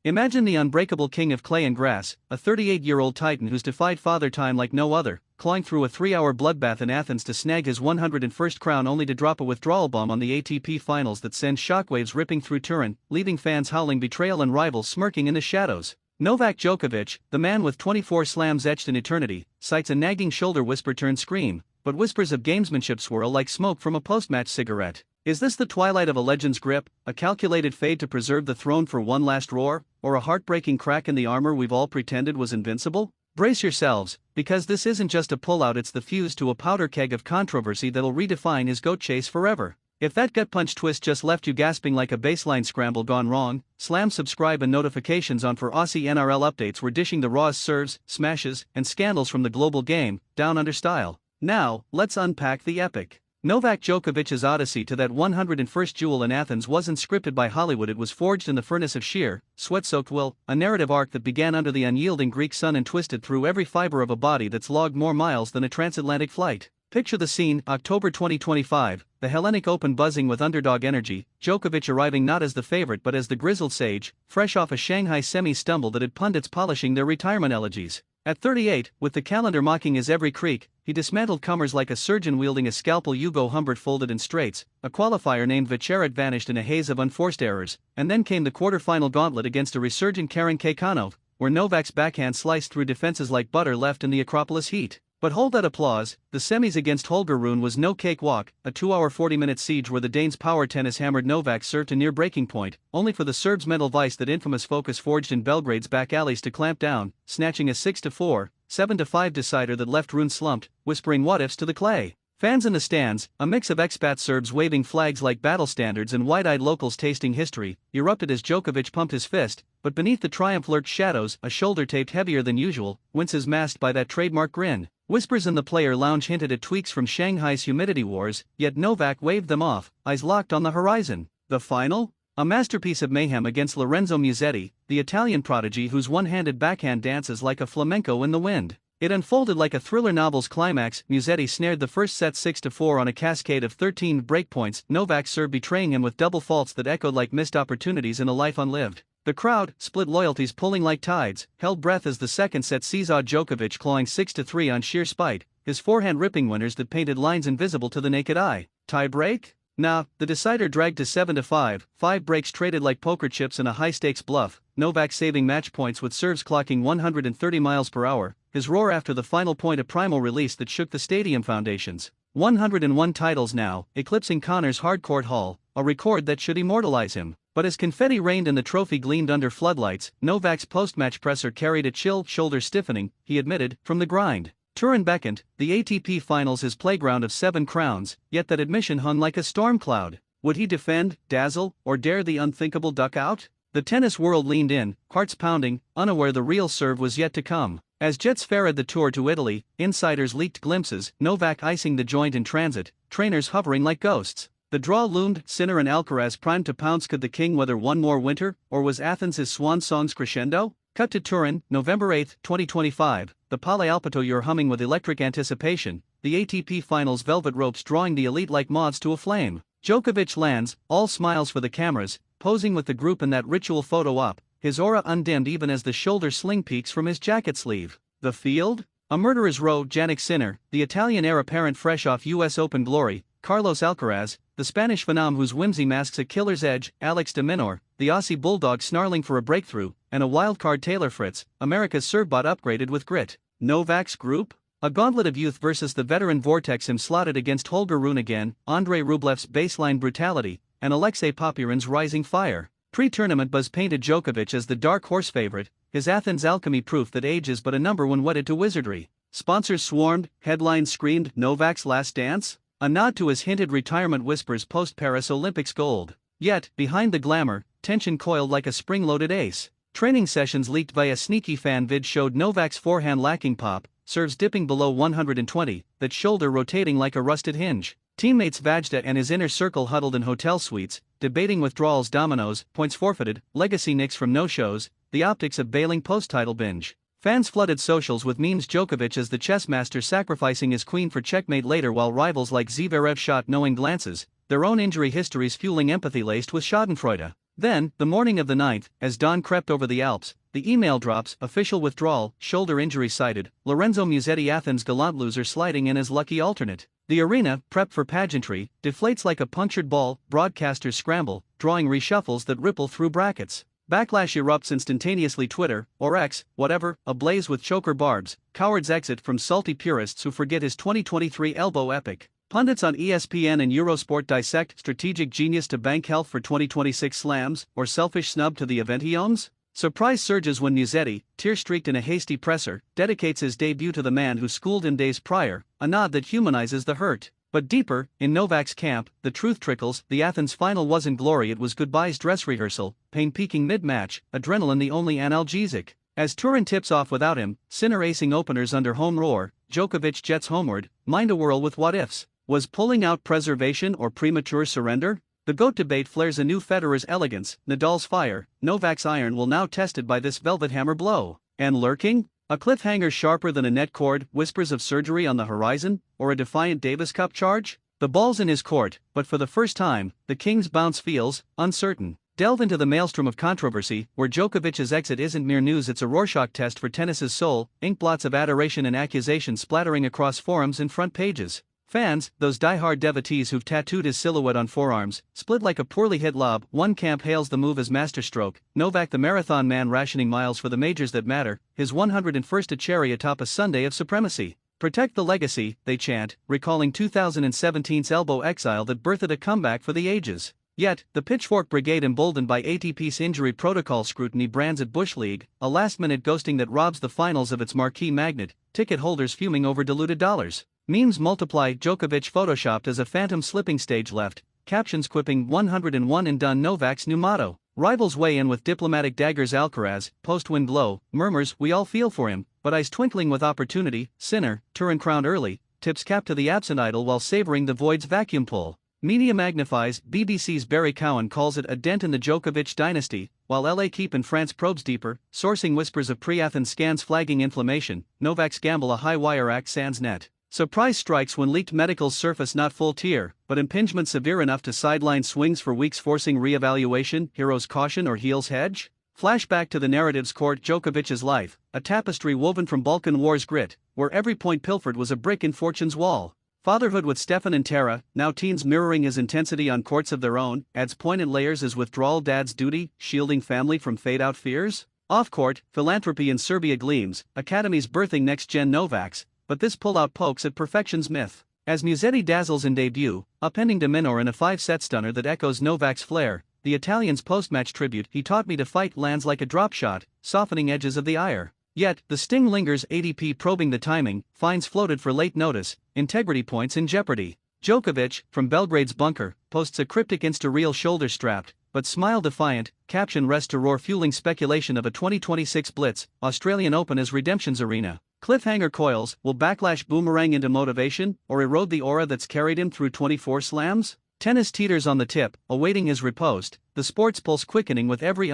Imagine the unbreakable king of clay and grass, a 38-year-old titan who's defied father time like no other, clawing through a 3-hour bloodbath in Athens to snag his 101st crown only to drop a withdrawal bomb on the ATP Finals that sends shockwaves ripping through Turin, leaving fans howling betrayal and rivals smirking in the shadows. Novak Djokovic, the man with 24 slams etched in eternity, cites a nagging shoulder whisper turned scream, but whispers of gamesmanship swirl like smoke from a post-match cigarette. Is this the twilight of a legend's grip, a calculated fade to preserve the throne for one last roar, or a heartbreaking crack in the armor we've all pretended was invincible? Brace yourselves, because this isn't just a pullout, it's the fuse to a powder keg of controversy that'll redefine his GOAT chase forever. If that gut punch twist just left you gasping like a baseline scramble gone wrong, slam subscribe and notifications on for Aussie NRL updates. We're dishing the rawest serves, smashes, and scandals from the global game, down under style. Now, let's unpack the epic. Novak Djokovic's odyssey to that 101st jewel in Athens wasn't scripted by Hollywood, it was forged in the furnace of sheer, sweat-soaked will, a narrative arc that began under the unyielding Greek sun and twisted through every fiber of a body that's logged more miles than a transatlantic flight. Picture the scene, October 2025, the Hellenic Open buzzing with underdog energy, Djokovic arriving not as the favorite but as the grizzled sage, fresh off a Shanghai semi-stumble that had pundits polishing their retirement elegies. At 38, with the calendar mocking his every creak, he dismantled comers like a surgeon wielding a scalpel. Hugo Humbert folded in straights, a qualifier named Večeř vanished in a haze of unforced errors, and then came the quarter-final gauntlet against a resurgent Karen Kaykanov, where Novak's backhand sliced through defenses like butter left in the Acropolis heat. But hold that applause, the semis against Holger Rune was no cakewalk, a 2-hour 40-minute siege where the Dane's power tennis hammered Novak's serve to near breaking point, only for the Serb's mental vice that infamous focus forged in Belgrade's back alleys to clamp down, snatching a 6-4, 7-5 decider that left Rune slumped, whispering what-ifs to the clay. Fans in the stands, a mix of expat Serbs waving flags like battle standards and wide-eyed locals tasting history, erupted as Djokovic pumped his fist, but beneath the triumph lurked shadows, a shoulder taped heavier than usual, winces masked by that trademark grin. Whispers in the player lounge hinted at tweaks from Shanghai's humidity wars, yet Novak waved them off, eyes locked on the horizon. The final? A masterpiece of mayhem against Lorenzo Musetti, the Italian prodigy whose one-handed backhand dances like a flamenco in the wind. It unfolded like a thriller novel's climax. Musetti snared the first set 6-4 on a cascade of 13 breakpoints, Novak's serve betraying him with double faults that echoed like missed opportunities in a life unlived. The crowd, split loyalties pulling like tides, held breath as the second set seesawed Djokovic clawing 6-3 on sheer spite, his forehand ripping winners that painted lines invisible to the naked eye. Tie break? Nah, the decider dragged to 7-5, 5 breaks traded like poker chips in a high-stakes bluff, Novak saving match points with serves clocking 130 miles per hour, his roar after the final point a primal release that shook the stadium foundations. 101 titles now, eclipsing Connor's hardcourt haul, a record that should immortalize him. But as confetti rained and the trophy gleamed under floodlights, Novak's post-match presser carried a chill, shoulders stiffening, he admitted, from the grind. Turin beckoned, the ATP Finals his playground of 7 crowns, yet that admission hung like a storm cloud. Would he defend, dazzle, or dare the unthinkable duck out? The tennis world leaned in, hearts pounding, unaware the real serve was yet to come. As jets ferried the tour to Italy, insiders leaked glimpses, Novak icing the joint in transit, trainers hovering like ghosts. The draw loomed, Sinner and Alcaraz primed to pounce. Could the king weather one more winter, or was Athens his swan song's crescendo? Cut to Turin, November 8, 2025, the Palle Alpito you're humming with electric anticipation, the ATP Finals velvet ropes drawing the elite like moths to a flame. Djokovic lands, all smiles for the cameras, posing with the group in that ritual photo op, his aura undimmed even as the shoulder sling peeks from his jacket sleeve. The field? A murderer's row. Jannik Sinner, the Italian heir apparent fresh off US Open glory, Carlos Alcaraz, the Spanish phenom whose whimsy masks a killer's edge, Alex de Minaur, the Aussie bulldog snarling for a breakthrough, and a wildcard Taylor Fritz, America's servebot upgraded with grit. Novak's group? A gauntlet of youth versus the veteran vortex him slotted against Holger Rune again, Andrei Rublev's baseline brutality, and Alexei Popyrin's rising fire. Pre-tournament buzz painted Djokovic as the dark horse favorite, his Athens alchemy proof that age is but a number when wedded to wizardry. Sponsors swarmed, headlines screamed, Novak's last dance? A nod to his hinted retirement whispers post-Paris Olympics gold. Yet, behind the glamour, tension coiled like a spring-loaded ace. Training sessions leaked via sneaky fan vid showed Novak's forehand lacking pop, serves dipping below 120, that shoulder rotating like a rusted hinge. Teammates Vajda and his inner circle huddled in hotel suites, debating withdrawals, dominoes, points forfeited, legacy nicks from no-shows, the optics of bailing post-title binge. Fans flooded socials with memes. Djokovic as the chess master sacrificing his queen for checkmate later, while rivals like Zverev shot knowing glances, their own injury histories fueling empathy laced with schadenfreude. Then, the morning of the 9th, as dawn crept over the Alps, the email drops, official withdrawal, shoulder injury cited, Lorenzo Musetti Athens gallant loser sliding in as lucky alternate. The arena, prepped for pageantry, deflates like a punctured ball, broadcasters scramble, drawing reshuffles that ripple through brackets. Backlash erupts instantaneously Twitter, or X, whatever, ablaze with choker barbs, cowards exit from salty purists who forget his 2023 elbow epic. Pundits on ESPN and Eurosport dissect strategic genius to bank health for 2026 slams, or selfish snub to the event he owns? Surprise surges when Musetti, tear-streaked in a hasty presser, dedicates his debut to the man who schooled him days prior, a nod that humanizes the hurt. But deeper, in Novak's camp, the truth trickles. The Athens final wasn't glory, it was goodbye's dress rehearsal, pain peaking mid-match, adrenaline the only analgesic. As Turin tips off without him, Sinner acing openers under home roar, Djokovic jets homeward, mind a whirl with what-ifs. Was pulling out preservation or premature surrender? The GOAT debate flares anew. Federer's elegance, Nadal's fire, Novak's iron will now tested by this velvet hammer blow. And lurking? A cliffhanger sharper than a net cord, whispers of surgery on the horizon, or a defiant Davis Cup charge? The ball's in his court, but for the first time, the King's bounce feels uncertain. Delve into the maelstrom of controversy, where Djokovic's exit isn't mere news, it's a Rorschach test for tennis's soul, inkblots of adoration and accusation splattering across forums and front pages. Fans, those die-hard devotees who've tattooed his silhouette on forearms, split like a poorly hit lob. One camp hails the move as masterstroke, Novak the marathon man rationing miles for the majors that matter, his 101st a cherry atop a Sunday of supremacy. Protect the legacy, they chant, recalling 2017's elbow exile that birthed a comeback for the ages. Yet, the Pitchfork Brigade, emboldened by ATP's injury protocol scrutiny, brands at Bush League, a last-minute ghosting that robs the finals of its marquee magnet, ticket holders fuming over diluted dollars. Memes multiply. Djokovic photoshopped as a phantom slipping stage left, captions quipping 101 and done. Novak's new motto. Rivals weigh in with diplomatic daggers. Alcaraz, post-win glow, murmurs, we all feel for him, but eyes twinkling with opportunity. Sinner, Turin crowned early, tips cap to the absent idol while savoring the void's vacuum pull. Media magnifies. BBC's Barry Cowan calls it a dent in the Djokovic dynasty, while LA Keep in France probes deeper, sourcing whispers of pre-Athens scans flagging inflammation. Novak's gamble a high-wire act sans net. Surprise strikes when leaked medicals surface, not full tier, but impingement severe enough to sideline swings for weeks, forcing re-evaluation. Hero's caution or heel's hedge? Flashback to the narrative's court. Djokovic's life, a tapestry woven from Balkan War's grit, where every point pilfered was a brick in fortune's wall. Fatherhood with Stefan and Tara, now teens mirroring his intensity on courts of their own, adds poignant layers as withdrawal. Dad's duty, shielding family from fade-out fears. Off-court, philanthropy in Serbia gleams, academies birthing next-gen Novaks, but this pullout pokes at perfection's myth. As Musetti dazzles in debut, upending de Minaur in a 5-set stunner that echoes Novak's flair, the Italian's post-match tribute, he taught me to fight, lands like a drop shot, softening edges of the ire. Yet, the sting lingers. ATP probing the timing, fines floated for late notice, integrity points in jeopardy. Djokovic, from Belgrade's bunker, posts a cryptic Insta-reel shoulder strapped, but smile defiant, caption rest to roar, fueling speculation of a 2026 blitz. Australian Open as redemption's arena. Cliffhanger coils, will backlash boomerang into motivation, or erode the aura that's carried him through 24 slams? Tennis teeters on the tip, awaiting his riposte, the sports pulse quickening with every